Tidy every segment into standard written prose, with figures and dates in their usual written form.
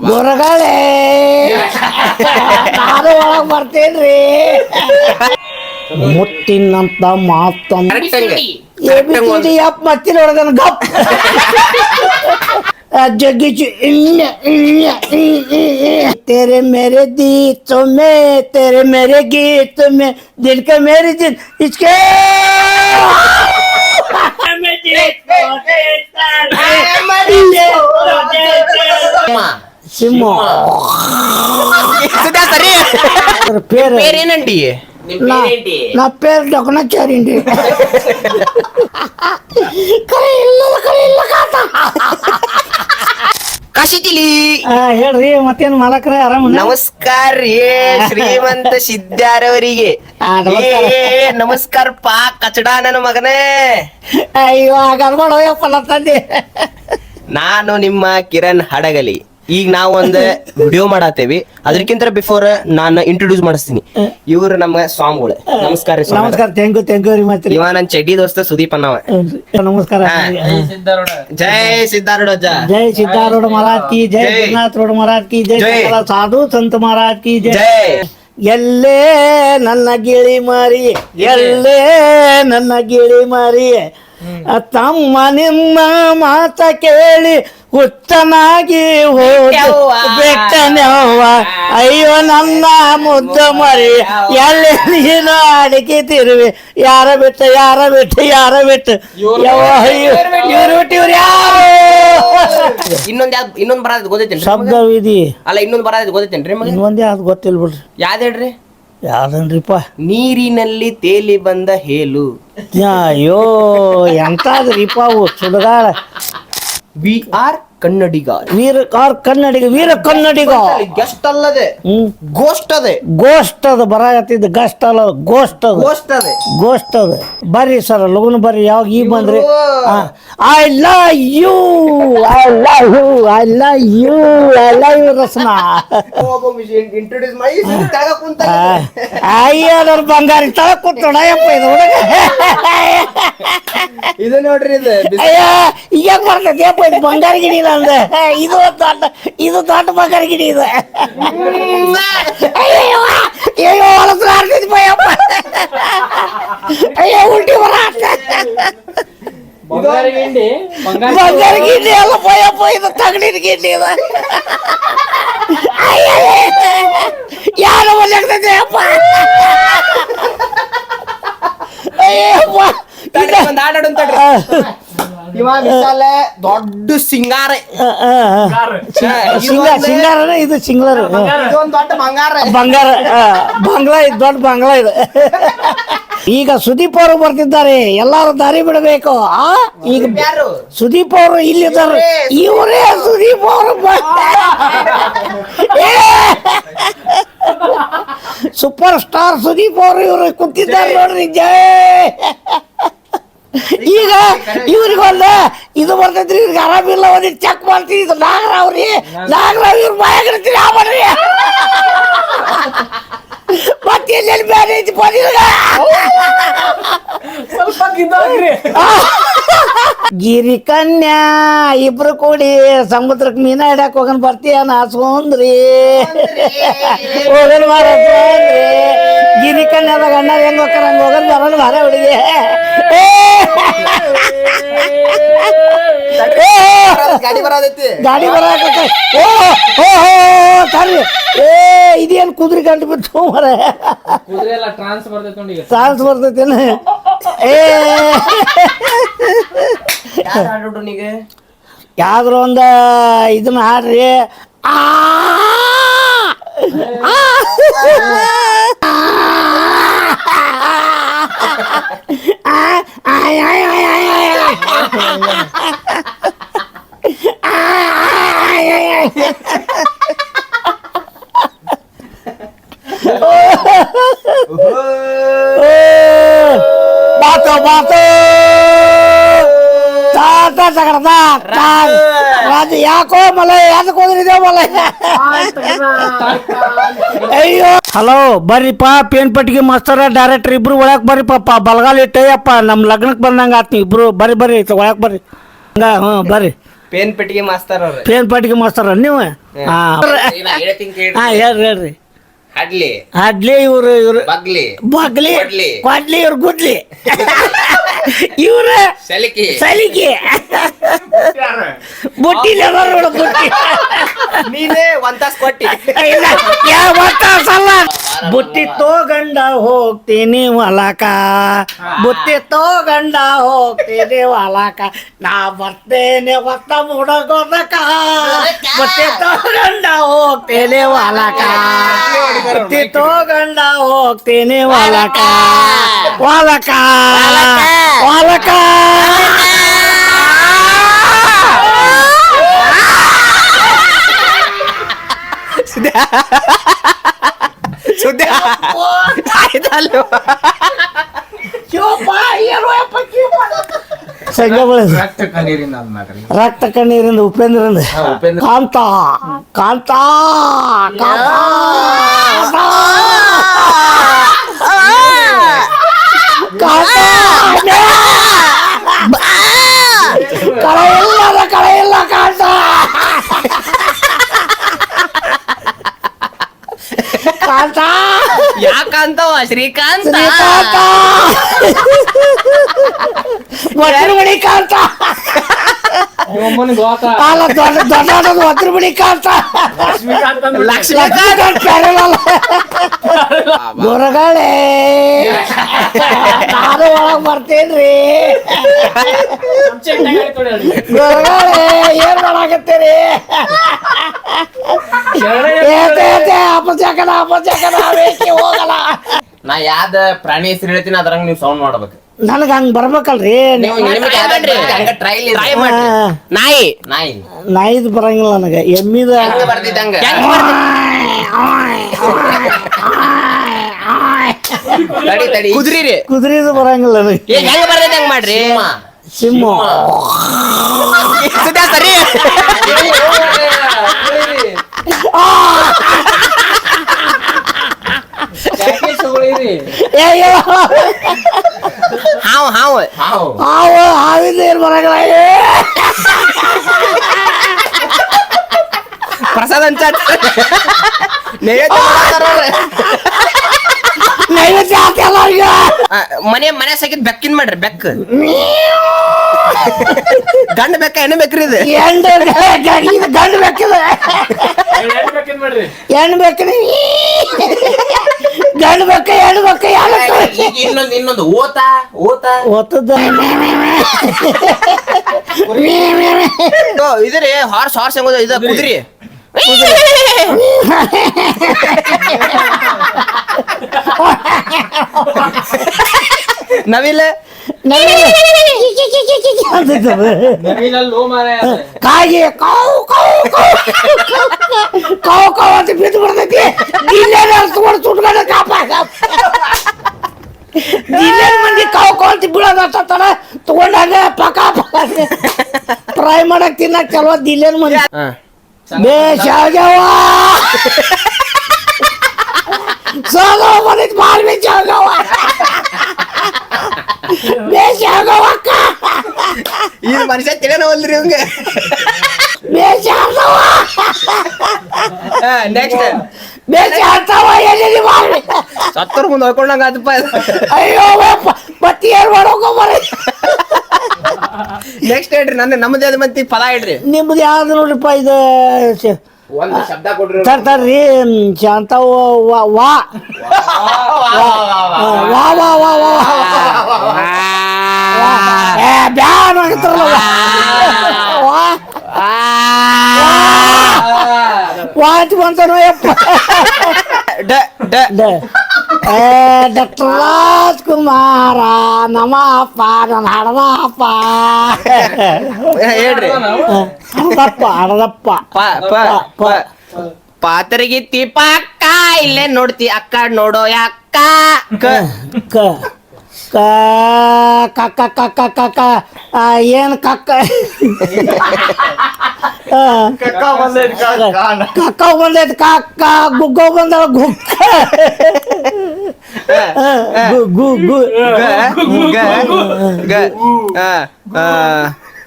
ಗುರುಗಳೇ ನಾನು ಒಳಗ್ ಬರ್ತೇನ್ರಿ. ಮುತ್ತಿನಂತ ಮಾತಂತ ಮತ್ತಿನ ಹೊಡೆದನ ಗಪ್ जगी तेरे मेरे गीतों में तेरे मेरे गीत में दिल के मेरे दिल इसके सिमो పేరేనండి? నా పేరు డొకనాచారి అండి. ಕಾಶಿತಿಲಿ ಹೇಳ್ರಿ ಮತ್ತೇನ್ ಮಾಡಕ್ರ ಆರಾಮ? ನಮಸ್ಕಾರ ರೀ ಶ್ರೀಮಂತ ಸಿದ್ದಾರವರಿಗೆ. ನಮಸ್ಕಾರ ಪಾ ಕಚಡ ನನ್ನ ಮಗನೇ. ಅಯ್ಯೋ ಹಾಗಾದ್ಬೇಡಪ್ಪ ತಂದೆ. ನಾನು ನಿಮ್ಮ ಕಿರಣ್ ಹಡಗಲಿ. ಈಗ ನಾವು ಒಂದು ವಿಡಿಯೋ ಮಾಡತ್ತೇವಿ. ಅದಕ್ಕಿಂತ ಬಿಫೋರ್ ನಾನು ಇಂಟ್ರೊಡ್ಯೂಸ್ ಮಾಡಿಸ್ತೀನಿ. ಇವ್ರು ನಮ್ಮ ಸ್ವಾಮಿಗಳು. ನಮಸ್ಕಾರ ರೀ. ನಮಸ್ಕಾರ. ಥ್ಯಾಂಕ್ ಯು ರೀ. ಮತ್ತೆ ಇವ ನನ್ ಚಡ್ಡಿ ದೋಸ್ತ ಸುದೀಪ್ ಅನ್ನವ. ನಮಸ್ಕಾರ. ಜೈ ಸಿದ್ದಾರೂಢ ಅಜ್ಜ. ಜೈ ಸಿದ್ದಾರೂಢ ಮಹಾರಾಜ್ ಕಿ ಜೈ. ಜಗನ್ನಾಥ ರೋಡ್ ಮಹಾರಾಜ್ ಕಿ ಜೈ. ಸಾಧು ಸಂತ ಮಹಾರಾಜ್ ಕಿ ಜೈ. ಎಲ್ಲೇ ನನ್ನ ಗಿಳಿ ಮಾರಿ, ಎಲ್ಲೇ ನನ್ನ ಗಿಳಿ ಮಾರಿ, ತಮ್ಮ ನಿಮ್ಮ ಮಾತ ಕೇಳಿ ಹುಚ್ಚನಾಗಿ ಬೆಟ್ಟನವ್ವ. ಅಯ್ಯೋ ನನ್ನ ಮುದ್ದ ಮರಿ ಎಲ್ಲಿ ನೀನು ಅಡಿಕೆ ತಿರುವಿ ಯಾರ ಬಿಟ್ಟು ಇವ್ರು ಬಿಟ್ಟು ಇವ್ರು ಯಾರು? ಇನ್ನೊಂದ್ ಬರದ್ ಗೊತ್ತೈತೇನ್ರಿ? ಶಬ್ದ ವಿಧಿ ಅಲ್ಲ ಇನ್ನೊಂದ್ ಬರದ್ ಗೊತ್ತೈತೇನ್ರಿ? ಇನ್ನೊಂದೇ ಅದು ಗೊತ್ತಿಲ್ಲ ಬಿಡ್ರಿ. ಯಾವ್ದು ಹೇಳ್ರಿ? ಯಾವ್ದನ್ರಿಪ್ಪ? ನೀರಿನಲ್ಲಿ ತೇಲಿ ಬಂದ ಹೇಲು. ಅಯ್ಯೋ ಎಂತಾದ್ರಿಪ್ಪ ಅವು ಸುಡಗಾಳ. ವಿ ಆರ್ ಕನ್ನಡಿಗಾರ್. ವೀರ ಕನ್ನಡಿಗ. ಗೆಸ್ಟ್ ಅಲ್ಲದೆ ಗೋಸ್ಟ್ ಅದೇ. ಗೋಸ್ಟ್ ಅದ ಬರಾಕತ್ತಿದ್ದ. ಗಸ್ಟ್ ಅಲ್ಲ ಗೋಸ್ಟ್ ಅದ. ಗೋಸ್ಟ್ ಅದ. ಬರ್ರಿ ಸರ್ ಲಗುನ್ ಬರ್ರಿ. ಯಾವಾಗ ಈಗ ಬಂದ್ರಿ? I love you Rasna. Introduce ಮಾಡಿ ಅಯ್ಯ ನನ್ನ ಬಂಗಾರಿ ತಳ ಕೂತೋಡಯಪ್ಪ ಇದು ಹುಡುಗ. ಇದು ನೋಡ್ರಿ. ಅಯ್ಯ ಈಗ ಬರ್ತೈತಿ ಅಪ್ಪ ಇದು ಬಂಗಾರ ಗಿಡಿ ಇಲ್ಲ ಅಂದೆ. ಇದು ದೊಡ್ಡ ಬಂಗಾರ ಗಿಡಿ ಇದೆ. ಅಯ್ಯೋ ಹೊಲಸು ಆಡ್ತೈತಿ ಬಯ್ಯಪ್ಪ. ಅಯ್ಯೋ ಉಲ್ಟಿ ಬರ ಬಂಗಾರ ಗಿಡ್ಡಿ ಅಲ್ಲ ಬಯ್ಯಪ್ಪ, ಇದು ತಗಡಿನ ಗಿಡ್ಡಿ ಇದೆ. ಯಾರು ಬಂದಾಗ್ತೈತಿ ಅಪ್ಪ. ಅಯ್ಯಪ್ಪ ದೊಡ್ಡ ಸಿಂಗಾರ. ಸಿಂಗಾರ ಇದು ಸಿಂಗಾರ. ದೊಡ್ಡ ಬಂಗಾರ. ಬಂಗ್ಲಾ ಇದು ದೊಡ್ಡ ಬಂಗ್ಲಾ ಇದು. ಈಗ ಸುದೀಪ್ ಅವರು ಬರ್ತಿದ್ದಾರೆ. ಎಲ್ಲಾರು ದಾರಿ ಬಿಡಬೇಕು. ಈಗ ಸುದೀಪ್ ಅವರು ಇಲ್ಲಿದ್ದಾರೆ. ಇವರೇ ಸುದೀಪ್ ಅವರು. ಸೂಪರ್ ಸ್ಟಾರ್ ಸುದೀಪ್ ಅವರು ಇವರು ಕುಂತಿದ್ದಾರೆ ನೋಡ್ರಿ. ಜೈ. ಈಗ ಇವ್ರಿಗೊಂದು ಇದು ಬರ್ತೈತ್ರಿ. ಇವ್ರಿಗೆ ಆರಾಮಿಲ್ಲ. ಒಂದು ಚೆಕ್ ಮಾಡ್ತೀವಿ. ಇದು ನಾಗರಾವ್ರಿ. ನಾಗರಾವ್ ಇವ್ರ ಬಾಯಾಗಿರ್ತೀರಿ. ಆ ಮಾಡ್ರಿ ಮತ್ತೆ ಎಲ್ಲೆಲ್ಲಿ ಬೇರೆ ಐತಿ ಬಂದಿರ. ಗಿರಿ ಕನ್ಯಾ ಇಬ್ರು ಕೂಡಿ ಸಮುದ್ರಕ್ಕೆ ಮೀನ ಹಿಡಕ್ ಹೋಗನ್ ಬರ್ತೀಯ ನಾ ಸೋಂದ್ರಿ. ಹೋಗನ್ ಬಾರ ಸೋಂದ್ರಿ. ಗಿರಿ ಕನ್ಯಾದಾಗ ಅಣ್ಣ ಹೆಂಗ್ ಹೋಗ್ತಾರ ಹಂಗ ಹೋಗನ್ ಬರೋಣ ಬಾರ ಹುಡುಗಿ. ಗಾಡಿ ಬರಕತ್ತ. ತರ್ರಿ. ಇದೇನ್ ಕುದುರೆ ಗಂಟು ಬಿಟ್ಟು ಮರ ಟ್ರಾನ್ಸ್ ಬರ್ತೈತೇನ? ಯಾವ್ದ್ರ ಒಂದ ಇದನ್ನ ಹಾಡ್ರಿ. ಯಾಕೋ ಮಲೆ ಯಾಕೆ ಹೋದ್ರಿದೆ ಮಲೆ. ಅಯ್ಯೋ ಹಲೋ ಬರ್ರಿಪ್ಪ. ಪೇನ್ಪಟ್ಟಿಗೆ ಮಾಸ್ತರ ಡೈರೆಕ್ಟರ್ ಇಬ್ರು ಒಳಕ್ ಬರ್ರಿ ಪಾಪ. ಬಲಗಾಲ ಇಟ್ಟಯ್ಯಪ್ಪ. ನಮ್ ಲಗ್ನಕ್ಕೆ ಬಂದಂಗ ಆತ್. ಇಬ್ರು ಬರ್ರಿ ಒಳಕ್ ಬರ್ರಿ. ಬರ್ರಿ ಪೇನ್ ಪೆಟ್ಟಿಗೆ ಮಾಸ್ತರ್ ಅವ್ರ ಪೇನ್ ಪಟ್ಟಿಗೆ ಮಾಸ್ತರ ನೀವು ಹಾ ಹಾ ಹೇಳ್ರಿ ಅಡ್ಲಿ ಅಡ್ಲಿ ಇವ್ರು ಬಗ್ಲಿ ಬಗ್ಲಿ ಕೊಡ್ಲಿ. ಕೊಡ್ಲಿ ಇವ್ರು ಗುದ್ಲಿ ಇವ್ರ ಸಲಿಕಿ ಸಲಿಗೆ ಬುಟ್ಟಿಲಿ ಅದಾರ ನೋಡು ಬುಟ್ಟಿ ನೀನೇ ಒಂದ್ ತಾಸ್ ಕೊಟ್ಟಿ ಇಲ್ಲ ಯಾವ ಗೊತ್ತಾಸಲ್ಲ ಬುಟ್ಟಿ ತೋಗಂಡ ಹೋಗ್ತೀನಿ ಹೊಲಕ ಬುಟ್ಟಿ ತೋಗಂಡ ಹೋಗ್ತೀನಿ ಹೊಲಕ ನಾ ಬರ್ತೇನೆ ಹೊತ್ತ ಮುಡಗೋದಕ ಬುಟ್ಟಿ ತೋಗಂಡ ಹೋಗ್ತೀನಿ ಹೊಲಕ ಬುಟ್ಟಿ ತೋಗಂಡ ಹೋಗ್ತೀನಿ ಹೊಲಕ ಹೊಲಕ ಹೊಲಕ ಸುದ್ದಿ ಆಯ್ತಲ್ವ ಸಂಘ ಬಳಸಿ ರಕ್ತ ಕಣ್ಣೀರಿಂದ ಅದ್ ಮಾಡ್ರಿ ರಕ್ತ ಕಣ್ಣೀರಿಂದ ಉಪೇಂದ್ರಂದ ಉಪೇಂದ್ರ. ಕಾಂತ ಕಾಂತ ಕಾಂತ ಕಳೆ ಇಲ್ಲ ಕಾಂತ ಕಾಂತ ಯಾಕಂತವ ಶ್ರೀಕಾಂತ್ ಶ್ರೀಕಾಂತ ಒತ್ತರಮಣಿ ಕಾಂತ ಅಲ್ಲ ದೊಡ್ಡ ಒತ್ತರಮಣಿ ಕಾಂತ ಲಕ್ಷ್ಮೀಕಾಂತ್ ಪ್ಯಾರಲಲ್ಲ ಗುರುಗಳೇ ನಾನು ಒಳಗ್ ಬರ್ತೇನ್ರಿ ಗುರುಗಳೇ ಏನ್ ಮಾಡಾಕತ್ತೀರಿ ಅಪಚಕನ ಬೇಕಿ ಹೋಗಲ್ಲ ನಾ ಯಾವ್ದ ಪ್ರಾಣಿ ಹೆಸರು ಹೇಳ್ತೀನಿ ಅದ್ರಂಗ ನೀವು ಸೌಂಡ್ ಮಾಡ್ಬೇಕು ನನಗ ಹಂಗ ಬರ್ಬೇಕಲ್ರಿ ನೀವು ನಿಮ್ಗೆ ಯಾವ್ದಾದ್ರು ಹಂಗ ಟ್ರೈಲ್ Try ಮಾಡ್ರಿ. ನಾಯಿ ನಾಯಿ ನಾಯಿದ್ ಬರಂಗಿಲ್ಲ ನನಗ ಎಮ್ಮಿದ ಹೆಂಗ ಬರ್ದಿದ್ದಂಗ ತಡಿ ತಡಿ ಕುದ್ರಿ ರೀ ಕುದುರೆದು ಬರಂಗಿಲ್ಲ ನನಗೆ ಹೆಂಗ ಬರ್ತೈತೆ ಹೆಂಗ್ ಮಾಡ್ರಿ ಸಿಂಹ ಸುದ್ದಿ ಸರಿ ಹಾವ್ ಹಾವ್ ಹಾವಿಂದ ಏನ್ ಬರಂಗಿಲ್ಲ ಪ್ರಸಾದ್ ಅಂತ ನೈವೇದ್ಯ ಮಾಡತ್ತಾರ ಅವ್ರು. ನೈವೇದ್ಯ ಹಾಕಲ್ಲ ಈಗ ಮನೆ ಸಾಕಿದ್ ಬೆಕ್ಕಿನ್ ಮಾಡ್ರಿ ಬೆಕ್ಕ ಗಂಡ ಬೆಕ್ಕ ಹೆಣ್ಣು ಬೆಕ್ರಿ ಇದು ಗಂಡು ಬೇಕಿದೆ ಹೆಣ್ಣು ಬೇಕ್ರಿ ಗಂಡು ಬೇಕ ಹೆಣ್ಣು ಬೇಕ ಈಗ ಇನ್ನೊಂದು ಓತ ಒತ್ತದ ಇದ್ರಿ ಹಾರ್ಸ್ ಹೆಂಗೋದು ಇದು ಕುದ್ರಿ ನವಿಲ್ ಕಾಗಿ ಕಾವು ಕಾವು ಕಾವು ಕಾವು ಅಂತ ಬಿದ್ದು ಬಿಡ್ತೈತಿ ತಗೊಂಡು ಸುಟ್ಕೊಂಡ ಕಾಪ ದಿಲ್ಲೇನ್ ಮಂದಿ ಕಾವು ಕಾವು ಅಂತ ಬೀಳೋದತ್ತಾರ ತಗೊಂಡಾಗ ಪಕ ಫ್ರೈ ಮಾಡಕ್ ತಿನ್ನಕ್ ಚಲೋ ದಿಲ್ಲೇನ್ ಮಂದಿ ಬೇಷಾಗ್ಯಾವ ಸೋಗವ ಬಂದಿದ್ ಬಾಳ್ ಬೇಷಾಗ್ಯಾವ ಬೇಷಾಗವಕ್ಕ ಇದು ಮನುಷ್ಯ ತಿಳಿಯನ ಹೋಲ್ರಿ ಇವಂಗ ಬೇಷಾಗ್ಯಾವ ನೆಕ್ಸ್ಟ್ ಬೇಷಾಗ್ತಾವ ಎಲ್ಲಿ ಮಾಡಿ ಸತ್ತೋರ್ ಮುಂದೆ ಹೋಗ್ಕೊಂಡಂಗ ಅದಪ್ಪ ಅಯ್ಯೋ ಮತ್ತೆ ಏನ್ ಮಾಡೋಕ ಬರೀ ನೆಕ್ಸ್ಟ್ ಹೇಳ್ರಿ ನಮ್ಮದೇ ಅದ ಮಂತಿ ಪದ ಹೇಳ್ರಿ ನಿಮ್ದು ಯಾವ್ದು ನೋಡ್ರಿಪ್ಪ ಇದು ಒಂದು ಶಬ್ದ ಕೊಡ್ರಿ ತರ್ತಾರ್ರಿ ಶಾಂತ ವಾ ವಾ ವಾ ವಾ ವಾ ವಾ ಬ್ಯಾನ್ ಆಗಿರ್ತಾರಲ್ಲ ವಾ ಅಂತ ಬಂತಾನೋ ಯಪ್ಪ ಡಾಕ್ಟರ್ ರಾಜ್ಕುಮಾರ ನಮ್ಮಪ್ಪ ನನ್ನ ಹಡದಪ್ಪ ಹೇಳ್ರಿ ಹಡದಪ್ಪ ಪಾತರಗಿತ್ತಿ ಪಕ್ಕ ಇಲ್ಲೇ ನೋಡ್ತಿ ಅಕ್ಕ ನೋಡೋ ಯಾಕ ಕ ಕಕ್ಕ ಕಕ್ಕ ಕಕ್ಕ ಏನ್ ಕಕ್ಕ ಕಕ್ಕ ಬಂದೈತಿ ಕಕ್ಕ ಗುಗ್ಗೋ ಬಂದವ ಗುಕ್ಕ ಗು ಗು ಗು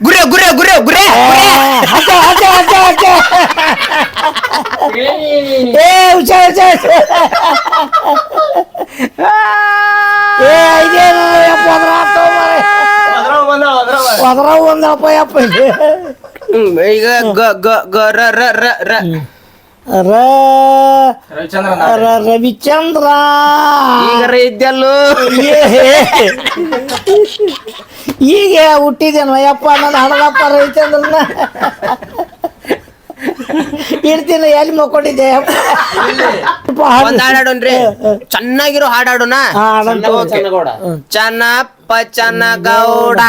ಗುರೆ ಗುರೆ ಗುರೆ ಗುರೆ ಹಚ್ಚ ಹಚ್ಚ ಹಚ್ಚ ಹಚ್ಚ ಏ ಹುಷಾರ್ ಹುಷಾರ್ ಏ ಇದೇನು ಯಪ್ಪ ಅದ್ರಾಗ ಒಂದಪ್ಪ ಯಪ್ಪ ಈಗ ಗ ಗ ಗ ರ ರ ರ ರ ರವಿಚಂದ್ರ ಈಗ ಇದ್ದಲ್ಲೂ ಈಗ ಹುಟ್ಟಿದೇನು ಯಪ್ಪ ನಾನು ಹಡದಪ್ಪ ರವಿಚಂದ್ರನ ಇರ್ತೀನಿ ಎಲ್ಲಿ ಮಕ್ಕೊಂಡಿದ್ದೆ ಒಂದ್ ಹಾಡಾಡೋನ್ರಿ ಚೆನ್ನಾಗಿರೋ ಹಾಡಾಡೋಣ ಚನ್ನಪ್ಪ ಚನ್ನಗೌಡ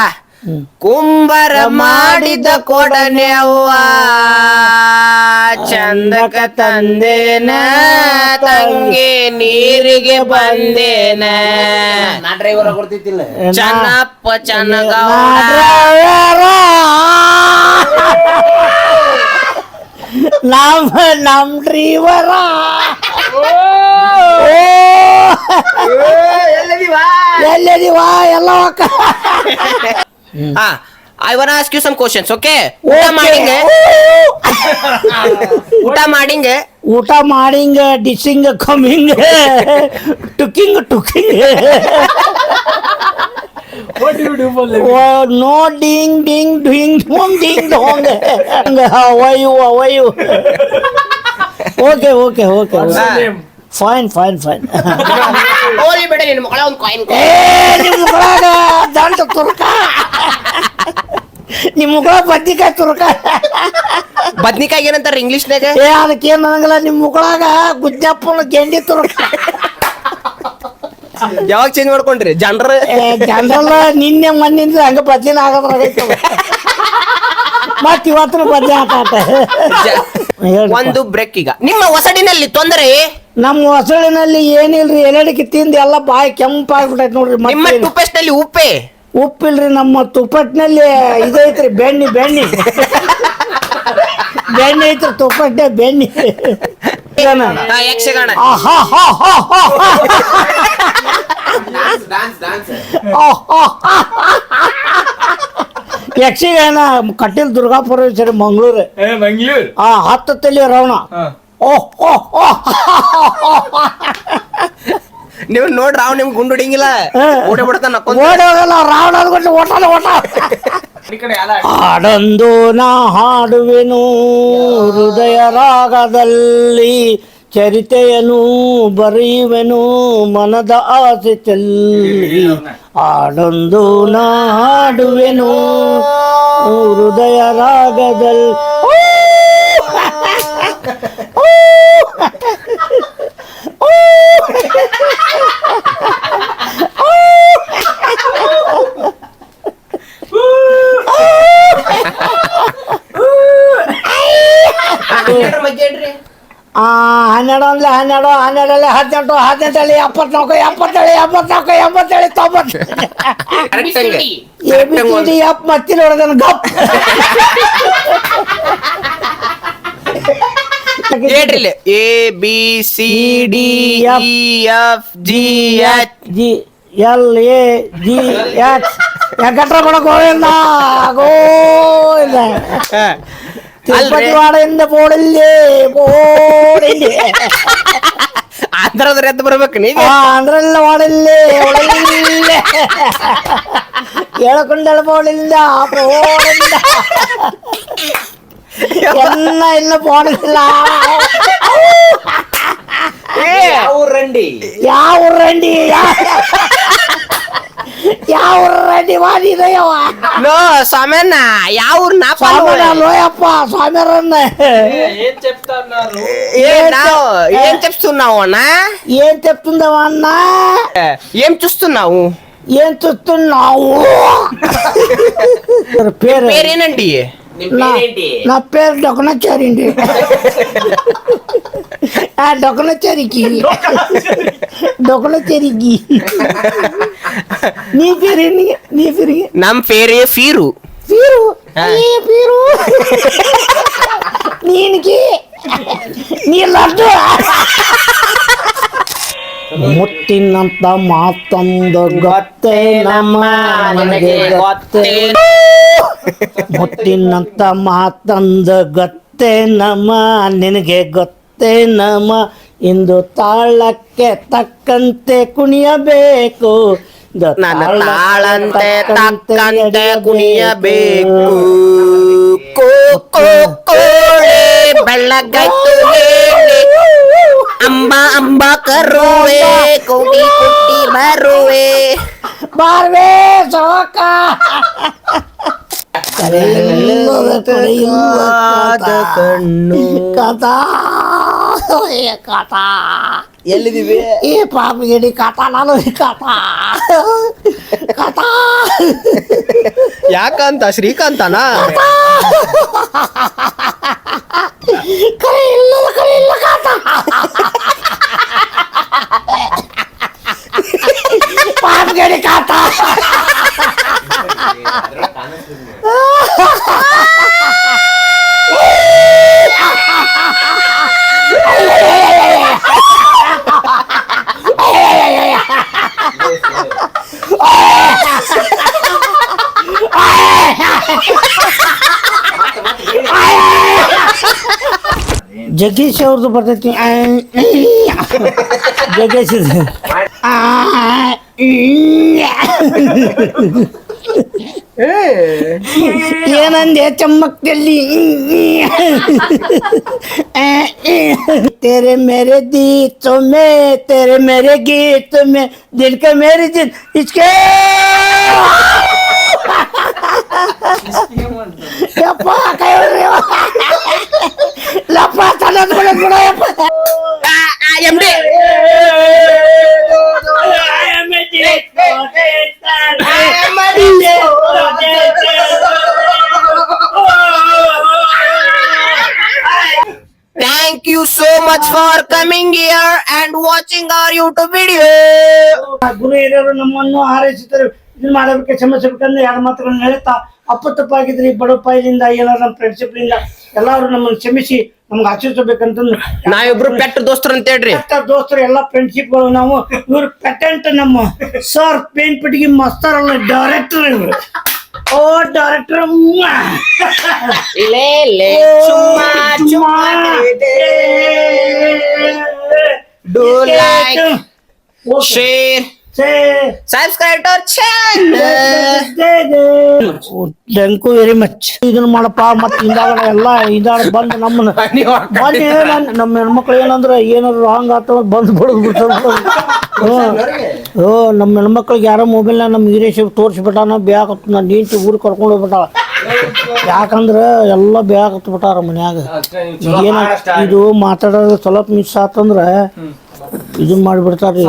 ಕುಂಬರ ಮಾಡಿದ ಕೊಡನೆ ಅವ್ವ ಚಂದಕ ತಂದೇನ ತಂಗಿ ನೀರಿಗೆ ಬಂದೇನ ನಾ ಡ್ರೈವರ್ ಕೊಡ್ತಿದ್ದಿಲ್ಲ ಚನ್ನಪ್ಪ ಚನ್ನಗೌಡ ನಮ್ ಡ್ರೈವರ ಎಲ್ಲದಿವಾ ಎಲ್ಲ I wanna ask you some questions, okay? ಊಟ ಮಾಡಿಂಗ dishing coming tucking no ding ding ding dong ding dong ಅವಯು ಓಕೆ ಫೈನ್ ಹೋಲಿ ಬಿಡ ನಿನ್ನ ಮಗಳ ಒಂದು ಕಾಯಿನ್ ದಂಡ ತುರ್ಕ ನಿಮ್ಮ ಮುಗಳ ಬದ್ನಿಕಾಯಿ ತುರ್ಕ ಬದ್ನಿಕಾಯಿ ಏನಂತಾರ ಇಂಗ್ಲಿಷ್ನಾಗ ಅದಕ್ಕೇನ್ ಅನ್ನಂಗಿಲ್ಲ ನಿಮ್ಮ ಮುಗಳಾಗ ಗುಜ್ಜಪ್ಪನ ಗೆಂಡಿ ತುರ್ಕ ಯಾವಾಗ ಚೇಂಜ್ ಮಾಡ್ಕೊಂಡ್ರಿ ಜನರಲ್ ನಿನ್ನೆ ಮಣ್ಣಿಂದ ಹಂಗ ಬದ್ಲಿನ ಆಗೋದ್ರಾಗೈತ ಮತ್ ಇವತ್ತು ಬದ್ಲಿ ಆಟ ಒಂದು ಬ್ರೇಕ್. ಈಗ ನಿಮ್ಮ ಹೊಸಡಿನಲ್ಲಿ ತೊಂದರೆ? ನಮ್ಮ ಹೊಸಳಿನಲ್ಲಿ ಏನಿಲ್ರಿ, ಎಲೆಡಿಕೆ ತಿಂದು ಎಲ್ಲ ಬಾಯಿ ಕೆಂಪಾಗ್ಬಿಟ್ಟೈತಿ ನೋಡ್ರಿ. ನಿಮ್ಮ ಟೂಪೇಸ್ಟ್ ನಲ್ಲಿ ಉಪ್ಪಿಲ್ರಿ, ನಮ್ಮ ತುಪ್ಪಟ್ಟಿನಲ್ಲಿ ಇದೈತ್ರಿ ಬೆಣ್ಣಿ ಐತ್ರಿ, ತುಪ್ಪಟ್ಟೆ ಬೆಣ್ಣಿ. ಯಕ್ಷಗಾನ ಯಕ್ಷಗಾನ ಕಟೀಲ್ ದುರ್ಗಾಪುರ ಮಂಗಳೂರು 10 ತಲೆ ರಾವಣ. ನೀವು ನೋಡ್ರಿ ಅವ್ ನಿಮ್ಗೆ ಗುಂಡು ಹೊಡಿಂಗಿಲ್ಲ, ಓಡೋಗ್ಬಿಡ್ತಾನ. ಓಡೋಗಲ್ಲ ರಾವಣ ಅಂದ್ಬಿಟ್ಟು ಓಟ ಹಾಡೊಂದು ನಾ ಹಾಡುವೆನು ಹೃದಯ ರಾಗದಲ್ಲಿ, ಚರಿತೆಯನು ಬರೆಯುವೆನು ಮನದ ಆಸೆ ಚೆಲ್ಲಿ. ಹಾಡೊಂದು ನಾ ಹಾಡುವೆನು ಹೃದಯ ರಾಗದಲ್ಲಿ. ಹನ್ನೆರಡಲ್ಲಿ 18, 77, 90. ಮತ್ತಿನ ಹೊಡೆದನ ಗಪ್. ಹೇಳ್ರಿ, ABCDEFGHGLAGH ವೆಂಕಟ್ರ ಗೋವಿಂದ ತಿರುಪತಿ ವಾಡೆಯಿಂದ ಬೋಡಲ್ಲಿ ಆಂಧ್ರದ ಎದ್ದು ಬರ್ಬೇಕು ನೀಗ. ಆಂಧ್ರಲ್ಲ ವಾಡಲ್ಲಿ ಏಳಕೊಂಡಳ ಬೋಡಿಂದ ಎಲ್ಲ ಬೋಡಿಲ್ಲ. ಯಾವ ರಂಡಿ ಮಾಡಿದಯವ ನೋ ಸ್ವಾಮ್ಯನ್ನ ಯಾವ లోయప్ప స్వామిరన్న ఏం చెప్తున్నావు అన్న? ఏం చెప్తుందావా అన్న? ఏం చూస్తున్నావు? పేరేనండి? నా పేరు డొకనచారి అండి. డొకనచారికి నీ పేరు? నమ్ పేరే ఫీరు. నీనికి నీ లడ్డు ಮುತ್ತಿನಂತ ಮಾತೊಂದು ಗೊತ್ತೇ ನಮ್ಮ ನನಗೆ ಗೊತ್ತೇ. ಮುತ್ತಿನಂತ ಮಾತಂದ ಗೊತ್ತೇ ನಮ ನಿನಗೆ ಗೊತ್ತೇ ನಮ ಇಂದು ತಾಳಕ್ಕೆ ತಕ್ಕಂತೆ ಕುಣಿಯಬೇಕು ನನ್ನ ತಾಳಂತೆ ತಕ್ಕಂತೆ ಕುಣಿಯಬೇಕು ಕೋ ಕೋ ಕೋಳೆ ಬೆಳ್ಳಗೈತು ಹೇಳಿ ಅಂಬ ಅಂಬ ಕರುವೆ ಕುಟಿ ಕುಟಿ ಬರುವೆ ಬಾರ್ವೆ ಸೋಕ ಕಣ್ಣು ಕಥಾ ಕಥಾ ಎಲ್ಲಿದೀವಿ ಈ ಪಾಪಿಗಿಡಿ ಕಥಾ ನಾನು ಕಥಾ ಕಥಾ ಯಾಕಂತ ಶ್ರೀಕಾಂತನಾ ಕರೆ ಇಲ್ಲ ಕಥಾ ಪಾಪಿಗಿಡಿ ಕಥಾ ಜಗೀಶ್ ಅವ್ರದ್ದು ಬರ್ತೈತಿ ಜಗೇಶ್ ಏನಂದೆ ಚಮ್ಮಕ್ದಲ್ಲಿ तेरे मेरे गीतों में तेरे मेरे गीतों में दिल के मेरी जिद इसके ಯಪ್ಪ ಕೈ ಲಪ್ಪ ತನ್ನ ಬಿಡ Thank you so much for coming here and watching our YouTube video. ಗುರು ಹಿರಿಯರು ನಮ್ಮನ್ನು ಹಾರೈಸುತ್ತಾರೆ ಇದನ್ನ ಮಾಡಬೇಕು ಕ್ಷಮಿಸಬೇಕಂದ್ರೆ ಎರಡು ಮಾತುಗಳನ್ನ ಹೇಳ್ತಾ ಅಪ್ಪ ತಪ್ಪಾಗಿದ್ರಿ ಬಡಪಾಯಿಲಿಂದ ಏನಾರ ನಮ್ಮ ಫ್ರೆಂಡ್ಶಿಪ್ಲಿಂದ ಎಲ್ಲರೂ ನಮ್ಮನ್ನು ಕ್ಷಮಿಸಿ ನಮ್ಗೆ ಆಚರಿಸಬೇಕಂತಂದ್ರೆ ನಾವಿಬ್ರು ಪೆಟ್ಟ ದೋಸ್ತರು ಅಂತ ಹೇಳ್ರಿ. ದೋಸ್ತರು ಎಲ್ಲ ಫ್ರೆಂಡ್ಶಿಪ್ಗಳು ನಾವು ಇವ್ರು ಪೆಟೆಂಟ್ ನಮ್ಮ ಸರ್ ಪೇಂಟ್ ಪಿಟಿಗೆ ಮಸ್ತರ್ ಅಲ್ಲ ಡೈರೆಕ್ಟರ್ ಇವ್ರು ಓ ಡೈರೆಕ್ಟರ್ ಲೇ ಲೇ ಚುಮ್ಮಾ ಚುಮ್ಮಾ do like share subscribe to our channel. Thank you very much ಇದನ್ನ ಮಾಡಪ್ಪ ಮತ್ತೆ ಹಿಂದಾಗಡೆ ಎಲ್ಲ ಇದಾರ ಬಂದು ನಮ್ಮನ್ನ ಬಂದು ನಮ್ಮ ಹೆಣ್ಮಕ್ಳು ಏನಂದ್ರೆ ಏನಾದ್ರು ರಾಂಗ್ ಆತ ಬಂದು ಬಿಡೋದು ಬಿಡ್ತಾರೆ ನಮ್ಮ ಹೆಣ್ಮಕ್ಳಿಗೆ ಯಾರೋ ಮೊಬೈಲ್ನಾಗ ನಮ್ಮ ವೀರೇಶ್ ತೋರಿಸ್ಬಿಟ್ಟಾನ ಬ್ಯಾಕತ್ ನಾನು ನಿಂತು ಊರಿಗೆ ಕರ್ಕೊಂಡು ಹೋಗ್ಬಿಟ್ಟಾಳ ಯಾಕಂದ್ರೆ ಎಲ್ಲ ಬ್ಯಾಕತ್ ಬಿಟ್ಟಾರ ಮನ್ಯಾಗ ಏನ ಇದು ಮಾತಾಡೋದು ಸ್ವಲ್ಪ ಮಿಸ್ ಆತಂದ್ರೆ ಇದನ್ನ ಮಾಡಿಬಿಡ್ತಾರ್ರಿ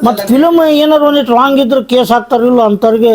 ಮತ್ ಫಿಲಮ್ ಏನಾದ್ರು ಒಂದಿಟ್ಟು ರಾಂಗ್ ಇದ್ರೆ ಕೇಸ್ ಹಾಕ್ತಾರಿಲ್ಲ ಅಂತವ್ರಿಗೆ